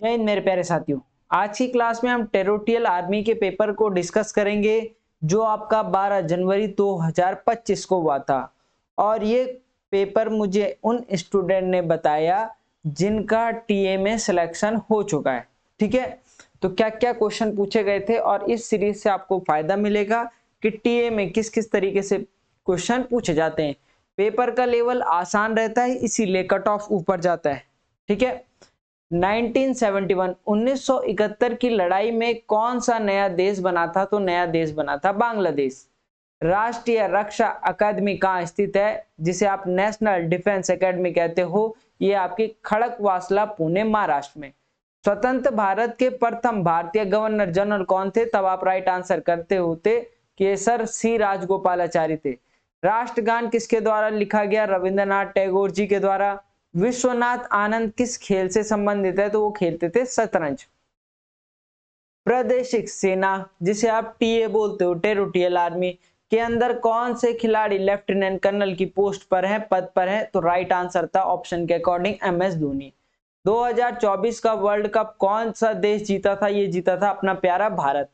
जय हिंद मेरे प्यारे साथियों। आज की क्लास में हम टेरिटोरियल आर्मी के पेपर को डिस्कस करेंगे जो आपका 12 जनवरी 2025 को हुआ था। और ये पेपर मुझे उन स्टूडेंट ने बताया जिनका टीए में सिलेक्शन हो चुका है। ठीक है, तो क्या क्या क्वेश्चन पूछे गए थे और इस सीरीज से आपको फायदा मिलेगा कि टीए में किस किस तरीके से क्वेश्चन पूछे जाते हैं। पेपर का लेवल आसान रहता है, इसीलिए कट ऑफ ऊपर जाता है। ठीक है, 1971 1971 की लड़ाई में कौन सा नया देश बना था? तो नया देश बना था बांग्लादेश। राष्ट्रीय रक्षा अकादमी कहाँ स्थित है, जिसे आप नेशनल डिफेंस एकेडमी कहते हो? ये आपकी खड़कवासला पुणे महाराष्ट्र में। स्वतंत्र भारत के प्रथम भारतीय गवर्नर जनरल कौन थे? तब आप राइट आंसर करते होते कि सर सी राजगोपालाचारी थे। राष्ट्रगान किसके द्वारा लिखा गया? रविंद्रनाथ टैगोर जी के द्वारा। विश्वनाथ आनंद किस खेल से संबंधित है? तो वो खेलते थे शतरंज। प्रादेशिक सेना, जिसे आप टीए बोलते हो, टेरिटोरियल आर्मी के अंदर कौन से खिलाड़ी लेफ्टिनेंट कर्नल की पोस्ट पर हैं, पद पर हैं? तो राइट आंसर था ऑप्शन के अकॉर्डिंग MS धोनी। 2024 का वर्ल्ड कप कौन सा देश जीता था? ये जीता था अपना प्यारा भारत।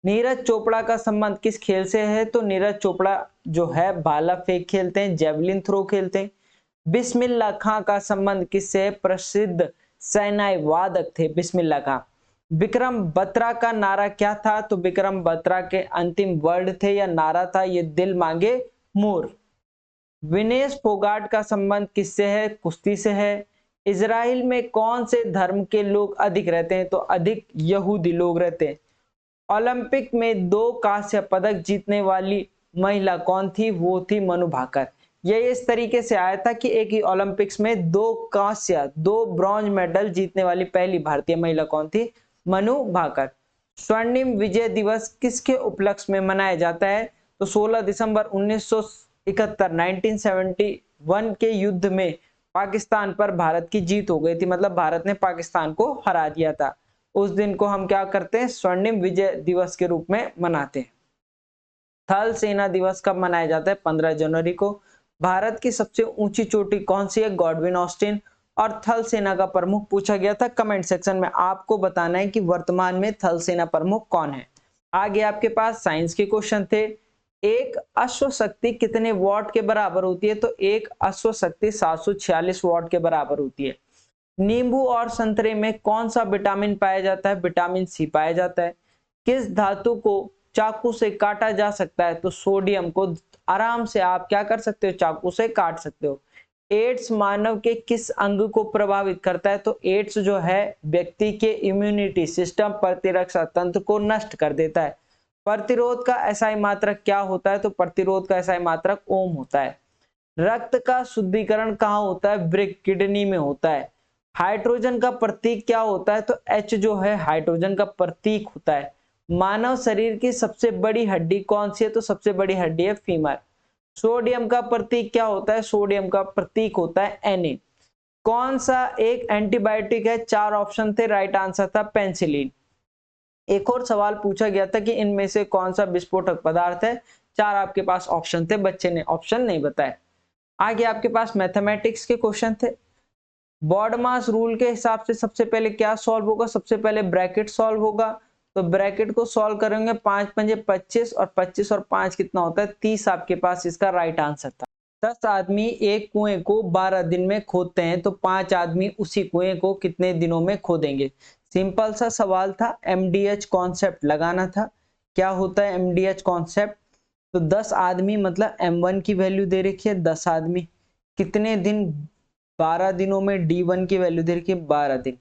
नीरज चोपड़ा का संबंध किस खेल से है? तो नीरज चोपड़ा जो है भाला फेंक खेलते हैं, जेवलिन थ्रो खेलते हैं। बिस्मिल्लाह खां का संबंध किससे? प्रसिद्ध सैनाई वादक थे बिस्मिल्लाह खां। विक्रम बत्रा का नारा क्या था? तो विक्रम बत्रा के अंतिम वर्ड थे या नारा था ये दिल मांगे मोर। विनेश फोगाट का संबंध किससे है? कुश्ती से है। इजराइल में कौन से धर्म के लोग अधिक रहते हैं? तो अधिक यहूदी लोग रहते हैं। ओलंपिक में 2 कांस्य पदक जीतने वाली महिला कौन थी? वो थी मनु भाकर। ये इस तरीके से आया था कि एक ही ओलंपिक्स में 2 कांस्य 2 ब्रॉन्ज मेडल जीतने वाली पहली भारतीय महिला कौन थी? मनु भाकर। स्वर्णिम विजय दिवस किसके उपलक्ष्य में मनाया जाता है? तो 16 दिसंबर 1971 1971 के युद्ध में पाकिस्तान पर भारत की जीत हो गई थी, मतलब भारत ने पाकिस्तान को हरा दिया था। उस दिन को हम क्या करते हैं? स्वर्णिम विजय दिवस के रूप में मनाते हैं। थल सेना दिवस कब मनाया जाता है? 15 जनवरी को। भारत की सबसे ऊंची चोटी कौन सी है? Godwin Austen. और थल सेना का प्रमुख पूछा गया था, कमेंट सेक्शन में आपको बताना है कि वर्तमान में थल सेना प्रमुख कौन है। आगे आपके पास साइंस के क्वेश्चन थे। एक अश्व शक्ति कितने वॉट के बराबर होती है? तो एक अश्व शक्ति 746 वॉट के बराबर होती है। नींबू और संतरे में कौन सा विटामिन पाया जाता है? विटामिन सी पाया जाता है। किस धातु को चाकू से काटा जा सकता है? तो सोडियम को आराम से आप क्या कर सकते हो? चाकू से काट सकते हो। एड्स मानव के किस अंग को प्रभावित करता है? तो एड्स जो है व्यक्ति के इम्यूनिटी सिस्टम प्रतिरक्षा तंत्र को नष्ट कर देता है। प्रतिरोध का एसआई मात्रक क्या होता है? तो प्रतिरोध का एसआई मात्रक ओम होता है। रक्त का शुद्धिकरण कहाँ होता है? वृक्क किडनी में होता है। हाइड्रोजन का प्रतीक क्या होता है? तो H जो है हाइड्रोजन का प्रतीक होता है। मानव शरीर की सबसे बड़ी हड्डी कौन सी है? तो सबसे बड़ी हड्डी है फीमर। सोडियम का प्रतीक क्या होता है? सोडियम का प्रतीक होता है Na। कौन सा एक एंटीबायोटिक है? 4 ऑप्शन थे, राइट आंसर था पेनिसिलिन। एक और सवाल पूछा गया था कि इनमें से कौन सा विस्फोटक पदार्थ है? 4 आपके पास ऑप्शन थे, बच्चे ने ऑप्शन नहीं बताया। आगे आपके पास मैथमेटिक्स के क्वेश्चन थे। बॉडमास रूल के हिसाब से सबसे पहले क्या सॉल्व होगा? सबसे पहले ब्रैकेट सॉल्व होगा। तो ब्रैकेट को सॉल्व करेंगे, 5 पंजे 25 और 25 और 5 कितना होता है? 30 आपके पास इसका राइट आंसर था। 10 आदमी एक कुएं को 12 दिन में खोदते हैं, तो 5 आदमी उसी कुएं को कितने दिनों में खोदेंगे? सिंपल सा सवाल था, MDH कॉन्सेप्ट लगाना था। क्या होता है MDH कॉन्सेप्ट? तो 10 आदमी मतलब M1 की वैल्यू दे रखी है 10 आदमी, कितने दिन? 12 दिनों में D1 की वैल्यू दे रखी है 12 दिन।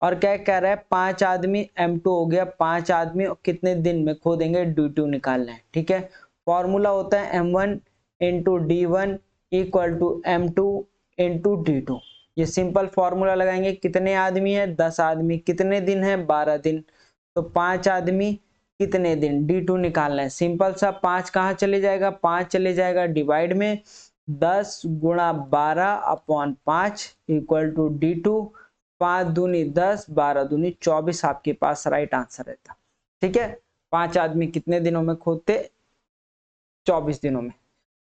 और क्या कह रहा है? 5 आदमी M2 हो गया, 5 आदमी और कितने दिन में खोदेंगे? D2 निकालना है। ठीक है, फॉर्मूला होता है M1 into D1 equal to M2 into D2। ये सिंपल फॉर्मूला लगाएंगे। कितने आदमी है? 10 आदमी। कितने दिन है? 12 दिन। तो 5 आदमी कितने दिन? D2 निकालना है। सिंपल सा, 5 कहाँ चले जाएगा? 5 चले जाएगा डिवाइड में, 10 गुणा 12 अपॉन 5 इक्वल टू D2। 5 दूनी 10, 12 दूनी 24 आपके पास राइट आंसर रहता। ठीक है, 5 आदमी कितने दिनों में खोदते? 24 दिनों में।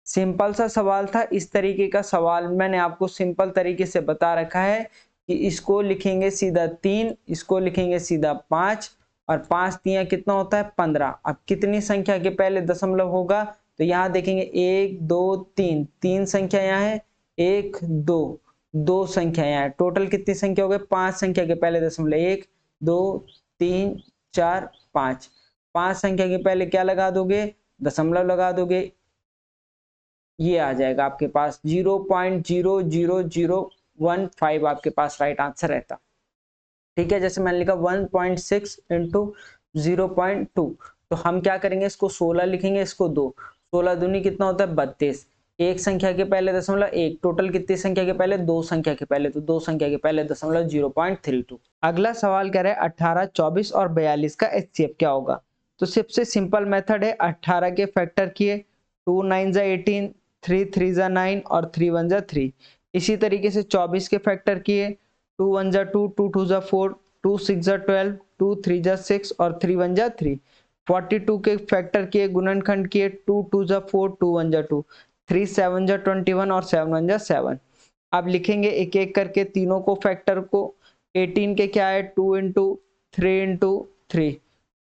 सिंपल सा सवाल था। इस तरीके का सवाल मैंने आपको सिंपल तरीके से बता रखा है कि इसको लिखेंगे सीधा 3, इसको लिखेंगे सीधा 5 और 5 तिया कितना होता है 15। अब कितनी संख्या के पहले दशमलव होगा तो यहाँ देखेंगे 1 2 3, 3 संख्या यहाँ है, 1 2, 2 संख्या यहाँ है, टोटल कितनी संख्या हो गई 5 संख्या के पहले दशमलव, 1 2 3 4 5, 5 संख्या के पहले क्या लगा दोगे दशमलव लगा दोगे, ये आ जाएगा आपके पास 0.00015 आपके पास राइट आंसर रहता। ठीक है, जैसे मैंने लिखा 1.6 इंटू 0.2, तो हम क्या करेंगे इसको 16 लिखेंगे, इसको 2, 16 दूनी कितना होता है 32, एक संख्या के पहले दशमलव, एक टोटल कितनी संख्या के पहले, दो संख्या के पहले, तो दो संख्या के पहले दशमलव 0.32। अगला सवाल कह रहा है 18, 24 और 42 का HCF क्या होगा। तो सबसे सिंपल मेथड है 18 के फैक्टर किए, 2 9 जा 18, 3 3 जा 9 और 3 1 जा 3। इसी तरीके से 24 के फैक्टर किए, 2 1 जा 2, 2 2 जा 4, 2 6 जा 12, 2 3 जा 6 और 3 1 जा 3। 42 के फैक्टर किए, गुणनखंड किए, 2 2 जा 4, 2 1 जा 2, 3 7 जा 21 और 7 1 जा 7। अब लिखेंगे एक एक करके तीनों को फैक्टर को। 18 के क्या है 2 इंटू 3 इंटू 3,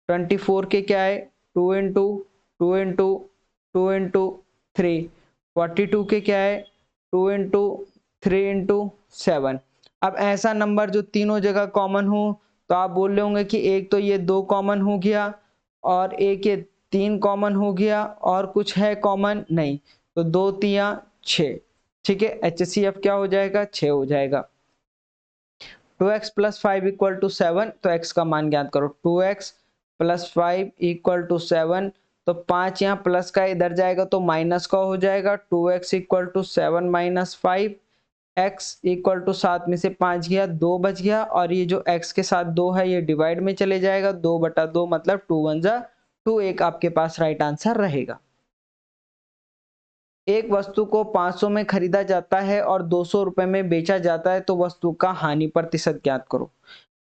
24 के क्या है 2 इंटू 2 इंटू 2 इंटू 3, 42 के क्या है 2 इंटू 3 इंटू 7। अब ऐसा नंबर जो तीनों जगह कॉमन हो, तो आप बोल रहे होंगे कि एक तो ये 2 कॉमन हो गया और एक ये 3 कॉमन हो गया और कुछ है कॉमन नहीं, तो 2 तिया 6। ठीक है, HCF क्या हो जाएगा 6 हो जाएगा। 2x प्लस 5 इक्वल टू 7, तो x का मान ज्ञात करो। 2x प्लस 5 इक्वल टू 7, तो 5 यहाँ प्लस का इधर जाएगा तो माइनस का हो जाएगा। 2x equal to 7 minus 5, x equal to 7 में से 5 गया 2 बच गया, और ये जो x के साथ 2 है ये डिवाइड में चले जाएगा, 2/2 मतलब 2 1 जा 2, एक आपके पास राइट आंसर रहेगा। एक वस्तु को 500 में खरीदा जाता है और 200 रुपए में बेचा जाता है, तो वस्तु का हानि प्रतिशत ज्ञात करो।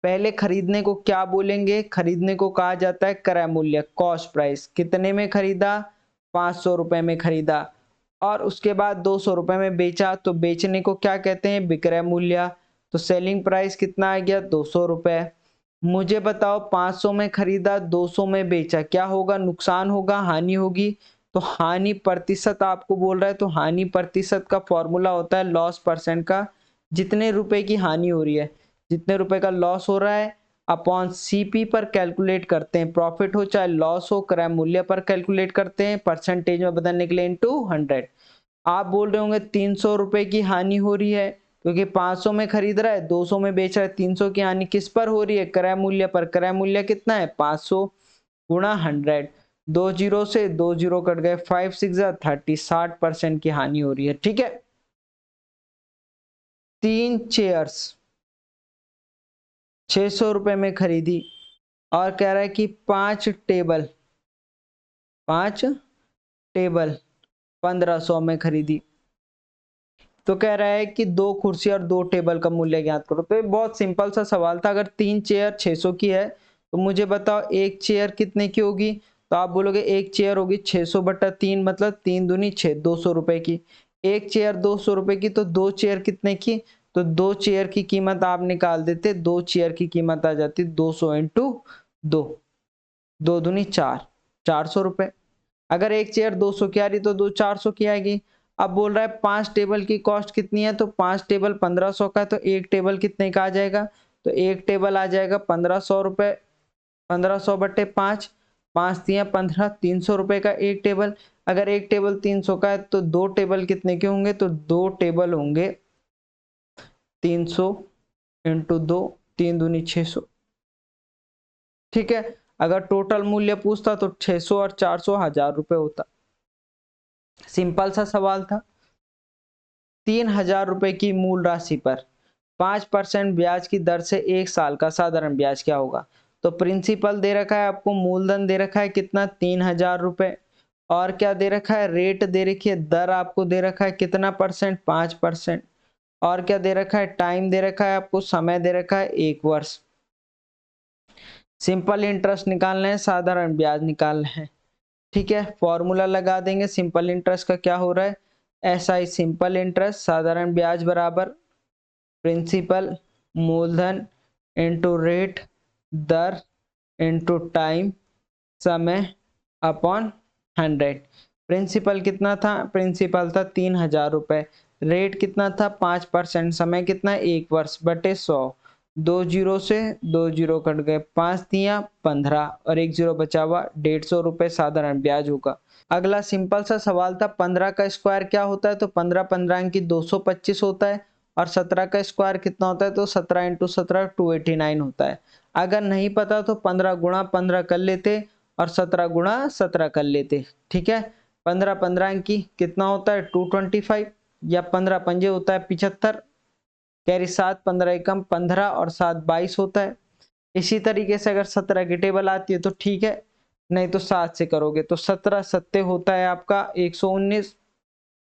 पहले खरीदने को क्या बोलेंगे, खरीदने को कहा जाता है क्रय मूल्य, कॉस्ट प्राइस। कितने में खरीदा 500 रुपए में खरीदा, और उसके बाद 200 रुपए में बेचा, तो बेचने को क्या कहते हैं विक्रय मूल्य। तो सेलिंग प्राइस कितना आ गया 200 रुपए। मुझे बताओ 500 में खरीदा 200 में बेचा, क्या होगा नुकसान होगा हानि होगी। तो हानि प्रतिशत आपको बोल रहा है, तो हानि प्रतिशत का फॉर्मूला होता है लॉस परसेंट का। जितने रुपए की हानि हो रही है, जितने रुपए का लॉस हो रहा है अपॉन CP पर कैलकुलेट करते हैं, प्रॉफिट हो चाहे लॉस हो क्रय मूल्य पर कैलकुलेट करते हैं परसेंटेज में बदलने के लिए इनटू 100। आप बोल रहे होंगे 300 रुपए की हानि हो रही है, क्योंकि 500 में खरीद रहा है 200 में बेच रहा है, 300 की हानि किस पर हो रही है क्रय मूल्य पर। क्रय मूल्य कितना है 500 गुणा 100, 2 जीरो से 2 जीरो कट गए, 5 6 जा 30, 60% की हानि हो रही है। ठीक है, 3 चेयर्स 600 रुपए में खरीदी, और कह रहा है कि 5 टेबल 1500 में खरीदी। तो कह रहा है कि 2 कुर्सी और 2 टेबल का मूल्य ज्ञात करो। तो ये बहुत सिंपल सा सवाल था। अगर 3 चेयर 600 की है, तो मुझे बताओ एक चेयर कितने की होगी। तो आप बोलोगे एक चेयर होगी 600/3, मतलब 3 दूनी 6, 200 रुपए की। एक चेयर 200 रुपए की, तो 2 चेयर कितने की, तो 2 चेयर की कीमत आप निकाल देते, 2 चेयर की कीमत आ जाती 200 इंटू 2, 2 दूनी 4, 400 रुपए। अगर एक चेयर 200 की आ रही तो 2 400 की आएगी। अब बोल रहा है 5 टेबल की कॉस्ट कितनी है, तो 5 टेबल 1500 का है, तो एक टेबल कितने का आ जाएगा, तो एक टेबल आ जाएगा 1500 रुपए, 1500/5, 5 तिया 15, 300 रुपए का एक टेबल। अगर एक टेबल 300 का है, तो 2 टेबल कितने के होंगे, तो 2 टेबल होंगे 300 इंटू 2, 3 दूनी 600। ठीक है, अगर टोटल मूल्य पूछता तो 600 और 400 1000 रुपए होता। सिंपल सा सवाल था। 3000 रुपए की मूल राशि पर 5% ब्याज की दर से 1 साल का साधारण ब्याज क्या होगा। तो प्रिंसिपल दे रखा है आपको, मूलधन दे रखा है कितना 3000 रुपए, और क्या दे रखा है रेट दे रखी है, दर आपको दे रखा है कितना परसेंट 5%, और क्या दे रखा है टाइम दे रखा है आपको, समय दे रखा है 1 वर्ष। सिंपल इंटरेस्ट निकालना है, साधारण ब्याज निकालना है। ठीक है, फॉर्मूला लगा देंगे। सिंपल इंटरेस्ट का क्या हो रहा है SI सिंपल इंटरेस्ट, साधारण ब्याज बराबर प्रिंसिपल मूलधन इंटू रेट, दर इंटू टाइम, समय अपॉन 100। प्रिंसिपल कितना था? प्रिंसिपल था 3000 रुपए। रेट कितना था? 5%। समय कितना? 1 वर्ष बटे 100। 2 जीरो से 2 जीरो कट गए, 5 दिया 15 और 1 जीरो बचा हुआ 150 रुपए साधारण ब्याज होगा। अगला सिंपल सा सवाल था 15 का स्क्वायर क्या होता है? तो 15 15 की 225 होता है और 17 का स्क्वायर कितना होता है? तो 17 इंटू 17 289 होता है। अगर नहीं पता तो 15 गुणा 15 कर लेते और 17 गुणा 17 कर लेते। ठीक है, 15 15 की कितना होता है? 225 या 15 पंजे होता है 75, कैरी 7 15 एकम 15 और 7 22 होता है। इसी तरीके से अगर 17 की टेबल आती है तो ठीक है, नहीं तो 7 से करोगे तो 17 सत्ते होता है आपका 119,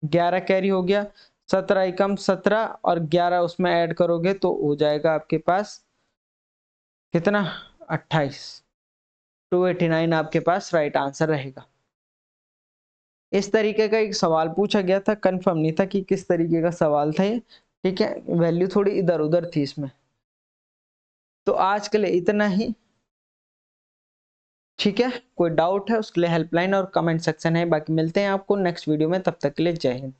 11 कैरी हो गया, 17 एकम 17 और 11 उसमें ऐड करोगे तो हो जाएगा आपके पास कितना? 28। 289 आपके पास राइट आंसर रहेगा। इस तरीके का एक सवाल पूछा गया था, कंफर्म नहीं था कि किस तरीके का सवाल था ये। ठीक है, वैल्यू थोड़ी इधर उधर थी इसमें। तो आज के लिए इतना ही। ठीक है, कोई डाउट है उसके लिए हेल्पलाइन और कमेंट सेक्शन है। बाकी मिलते हैं आपको नेक्स्ट वीडियो में, तब तक के लिए जय हिंद।